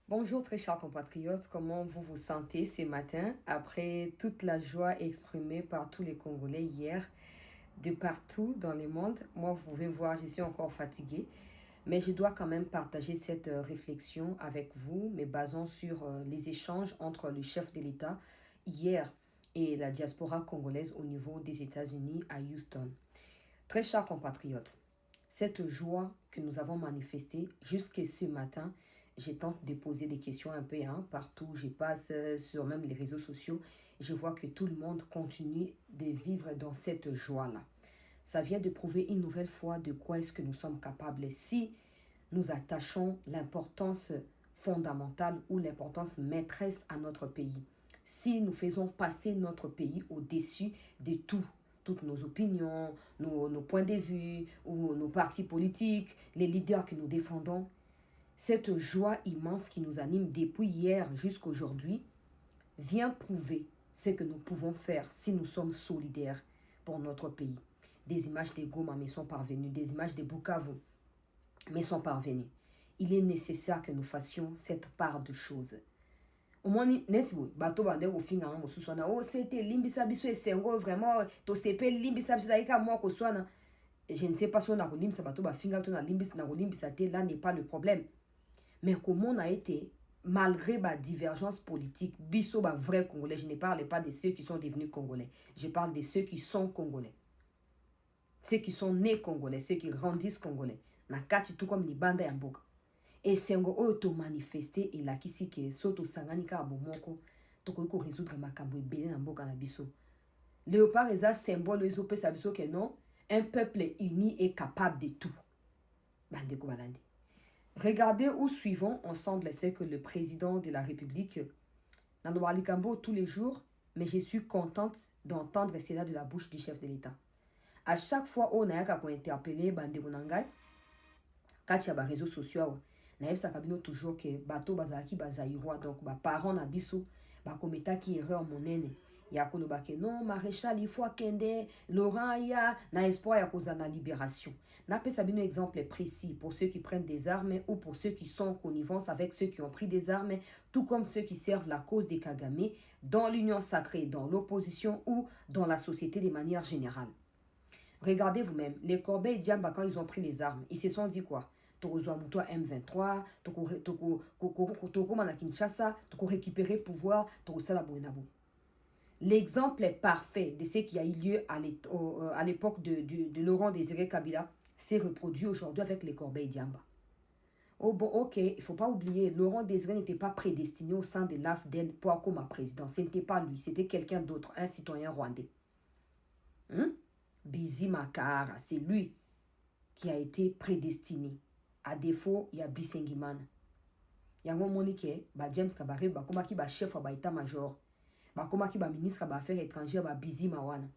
Bonjour très chers compatriotes, comment vous vous sentez ce matin après toute la joie exprimée par tous les Congolais hier de partout dans le monde? Moi, vous pouvez voir, je suis encore fatiguée, mais je dois quand même partager cette réflexion avec vous, me basant sur les échanges entre le chef de l'État hier et la diaspora congolaise au niveau des États-Unis à Houston. Très chers compatriotes, cette joie que nous avons manifestée jusqu'à ce matin, je tente de poser des questions un peu partout où je passe sur même les réseaux sociaux. Je vois que tout le monde continue de vivre dans cette joie-là. Ça vient de prouver une nouvelle fois de quoi est-ce que nous sommes capables si nous attachons l'importance fondamentale ou l'importance maîtresse à notre pays. Si nous faisons passer notre pays au-dessus de tout, toutes nos opinions, nos points de vue, ou nos partis politiques, les leaders que nous défendons, cette joie immense qui nous anime depuis hier jusqu'à aujourd'hui vient prouver ce que nous pouvons faire si nous sommes solidaires pour notre pays. Des images de Goma me sont parvenues, des images de Bukavu me sont parvenues. Il est nécessaire que nous fassions cette part de choses. Au moins, netbo bato bande au finga ngo suswana o c'était limbisa biso esengo vraiment to sepe limbisa biso zaika moi ko swana. Je ne sais pas si on a limbisa bato ba finga to na limbisa na limbisa te, là n'est pas le problème. Mais comment on a été, malgré ma divergence politique, biso ba vrai Congolais, je ne parle pas de ceux qui sont devenus Congolais, je parle de ceux qui sont Congolais. Ceux qui sont nés Congolais, ceux qui grandissent Congolais. Na kati tout comme Libanda ya mboka. Et sengo oyo to manifester elakisi ke so to sangani ka bomoko to ko résoudre makambo ebele na mboka na biso. Léopard eza symbole ezo pesa biso ke non, un peuple uni est capable de tout. Bandeko balandi. Regardez ou suivons ensemble ce que le président de la République Nando Kambo tous les jours, mais je suis contente d'entendre cela de la bouche du chef de l'État. À chaque fois on a ka ko interpeller bandeko nangai kati ya ba réseaux sociaux nayebisaka bino toujours ke bato bazalaki bazairwa, donc baparent na biso bakometaki erreur monene ya koloba ke non maréchal il faut akende Laurent ya na espoir ya kozala na libération. Napesa bino exemple précis pour ceux qui prennent des armes ou pour ceux qui sont en connivence avec ceux qui ont pris des armes, tout comme ceux qui servent la cause des Kagame dans l'union sacrée, dans l'opposition ou dans la société de manière générale. Regardez vous-même, les Corbeil et Diamba, quand ils ont pris les armes, ils se sont dit quoi? Tokozwa M23, toko mana Kinshasa, toko récupérer pouvoir, toko sala boenabo. L'exemple est parfait de ce qui a eu lieu à l'époque de Laurent Désiré Kabila s'est reproduit aujourd'hui avec les Corbeil et Diamba. Oh bon, ok, il ne faut pas oublier, Laurent Désiré n'était pas prédestiné au sein de l'AFDEL pour comme président. Ce n'était pas lui, c'était quelqu'un d'autre, un citoyen rwandais. Bizi Makara, c'est lui qui a été prédestiné. À défaut, il y a Bisengiman. Il y a un moment que James Kabare, qui est chef de l'état-major, qui est ministre des Affaires étrangères, Bizi Mawana.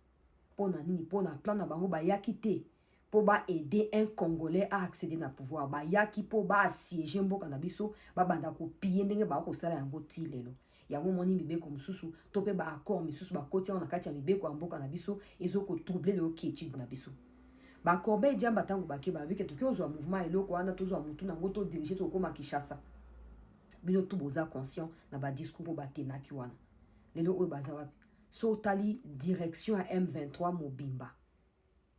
Pour nani, pour na plan na bango, ya quitté. Pour aider un Congolais à accéder au pouvoir. Ya qui pour assiéger Mboka na biso, banda ko piller ndenge ba ko sala yango tilelo. Yango moni mibeko mususu tope ba accord misusu ba koti on akati ya mibeko mboka na biso ezoko troubler le quiétude na biso. Ba Corbeil Diamba tango ba ke ba wike to kozwa mouvement eloko wana tozwa mutu na ngoto diriger to koma Kinshasa. Bino tout boza conscient na ba discours ba tenaki wana. Lelo oyo baza wapi? So tali direction à M23 Mobimba.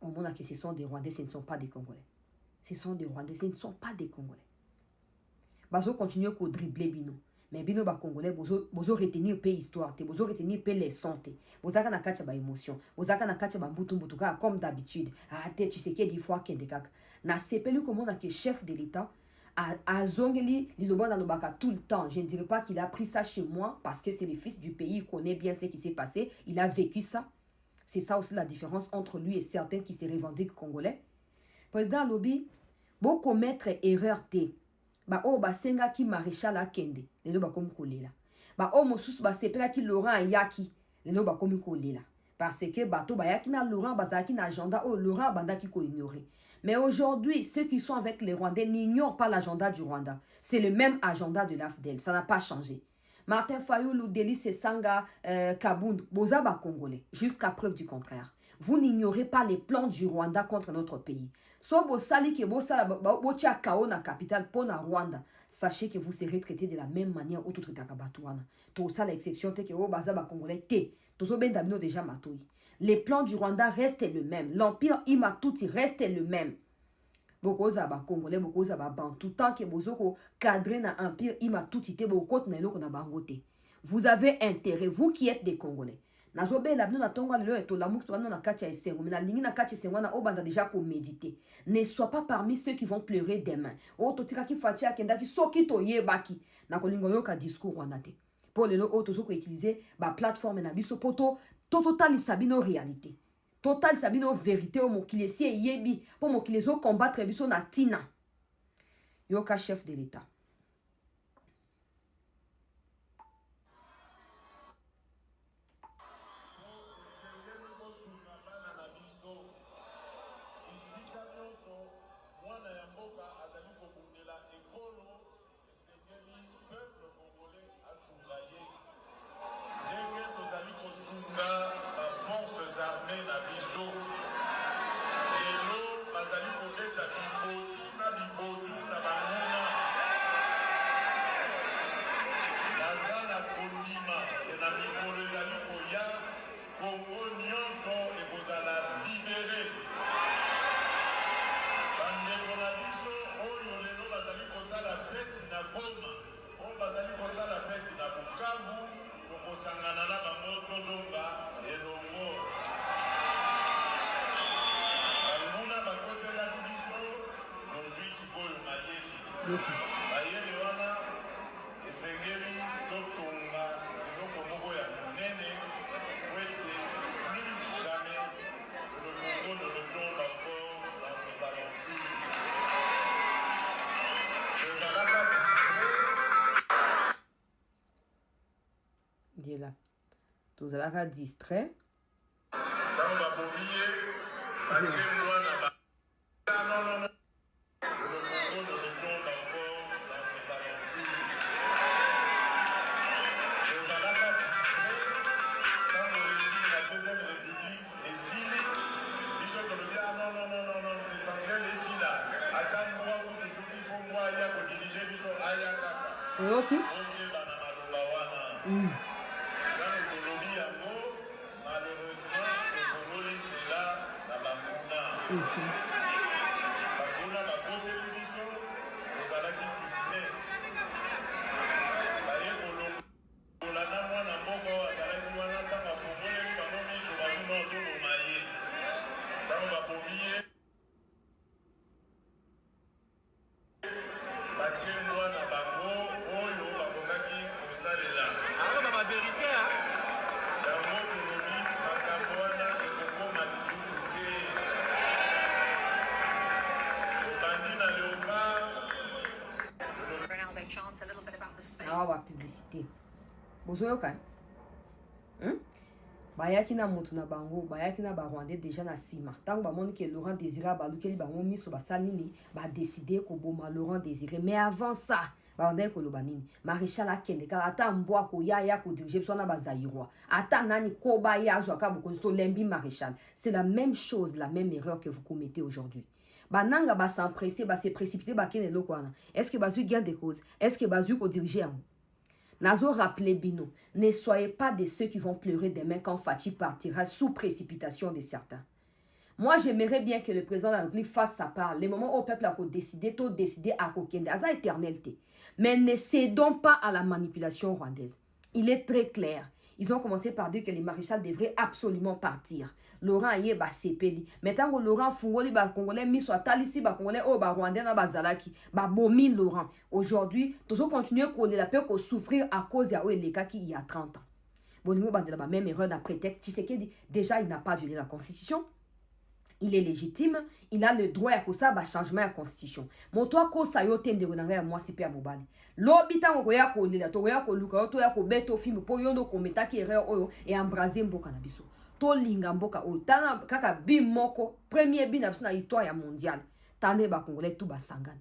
On montre que ce sont des Rwandais, ce ne sont pas des Congolais. Ce sont des Rwandais, ce ne sont pas des Congolais. Bazo continue à dribbler bino. Mais bino ba Congolais, bozo retenir pe histoire, te bozo retenir pe leçon te. Bozaka na kacha ba émotion, bozaka na kacha ba mbutu comme d'habitude. Ah te Tshisekedi fois kende kaka. Na sepelu comme on a que chef de l'État a zongeli liloba na lobaka tout le temps. Je ne dirais pas qu'il a pris ça chez moi parce que c'est le fils du pays, il connaît bien ce qui s'est passé, il a vécu ça. C'est ça aussi la différence entre lui et certains qui se revendiquent congolais. Président Lobi, bon commettre erreur te. Ba o ba senga ki maréchal akende. Lelo ba komi kolela. Ba o mosusu ba sepela ki Laurent yaki. Lelo ba komi kolela. Parce que bato ba yaki na Laurent bazaki na agenda o Laurent banda ki ko ignorer. Mais aujourd'hui, ceux qui sont avec les Rwandais n'ignorent pas l'agenda du Rwanda. C'est le même agenda de l'AFDEL. Ça n'a pas changé. Martin Fayoulou, Délice Sanga, Kabound, Bozaba Congolais, jusqu'à preuve du contraire. Vous n'ignorez pas les plans du Rwanda contre notre pays. So bo sali ke bo sala bo tia kao na capitale pour na Rwanda, sachez que vous serez traité de la même manière au tout traité kabatuana. To sala exception te ke o baza ba congolais te. To so ben dabino déjà matoi. Les plans du Rwanda restent le même. L'empire Imatuti reste le même. Bokoza ba congolais, bokoza ba bantou tant que bozoko cadre na empire Imatuti te bokot na eloko na bangote. Vous avez intérêt, vous qui êtes des Congolais. Nazobe la bino na tongo lelo eto la mukto na katia esengo mais na lingi na katia esengo na obanda déjà ko méditer. Ne sois pas parmi ceux qui vont pleurer demain. O to tika ki fatia kenda ki soki to yebaki na kolingo yo ka discours wana te. Pour lelo o to so ko utiliser ba plateforme na biso poto total sabino réalité. Total sabino vérité o mokili si yebi pour mokili zo combattre biso na tina. Yo ka chef de l'État. Là. Tous à la distrait. Ok. Awa publicité. Bozoyoka. Bayaki na moto na bango, bayaki na ba Rwandais déjà na sima. Tant ba moni que Laurent Désiré balukeli bango miso ba salini, ba décider ko boma Laurent Désiré. Mais avant ça, ba Rwandais ko lobanini. Maréchal Akende ka ata mbwa ko ya ko diriger so na ba Zaïrois. Ata nani ko ba ya zo ka boko sto lembi maréchal. C'est la même chose, la même erreur que vous commettez aujourd'hui. Bananga ba s'empresser, ba se précipiter ba kene lokwana. Est-ce que bazu gain des causes? Est-ce que bazu ko diriger en Nazo rappelé Bino, ne soyez pas de ceux qui vont pleurer demain quand Fachi partira sous précipitation de certains. Moi, j'aimerais bien que le président de la République fasse sa part. Les moments où le peuple a décidé, tout décidé à Kokende, à sa éternalité. Mais ne cédons pas à la manipulation rwandaise. Il est très clair. Ils ont commencé par dire que les maréchals devraient absolument partir. Laurent Aye ba sepeli. Maintenant que Laurent Fungoli ba Congolais mis soit talisi ba Congolais oh ba Rwandais na ba Zalaki ba bomi Laurent. Aujourd'hui, tous continuer à coller la peur qu'on souffrir à cause de Oeleka qui il y a 30 ans. Bolingo ba de la même erreur d'un prétexte. Tshisekedi déjà il n'a pas violé la constitution. Il est légitime, il a le droit à kosa ba changement à constitution. Moto ko sayo tende wonanga moi sipe ya mobali. Lobita ngo ya ko lela to ya ko luka to ya ko beto film po yondo ko metaki erreur oyo et embraser mboka na biso. To linga mboka oyo tana kaka bi moko premier bi na histoire ya mondiale. Tane ba congolais tout ba sangana.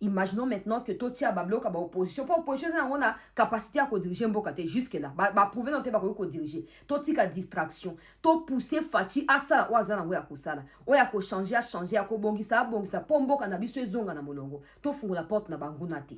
Imaginons maintenant que toi, tu as bablo ka ba opposition. Pas opposition, on a capacité à diriger mboka te jusque là. Ba prouver non te ba ko diriger. Toi, tu as distraction. Toi, pousser Fati à ça, ou à ça, ou à ça. Ou à ko changer, à ko bongisa, pombo ka na biso ezonga na molongo. Toi, fungo la porte na banguna te.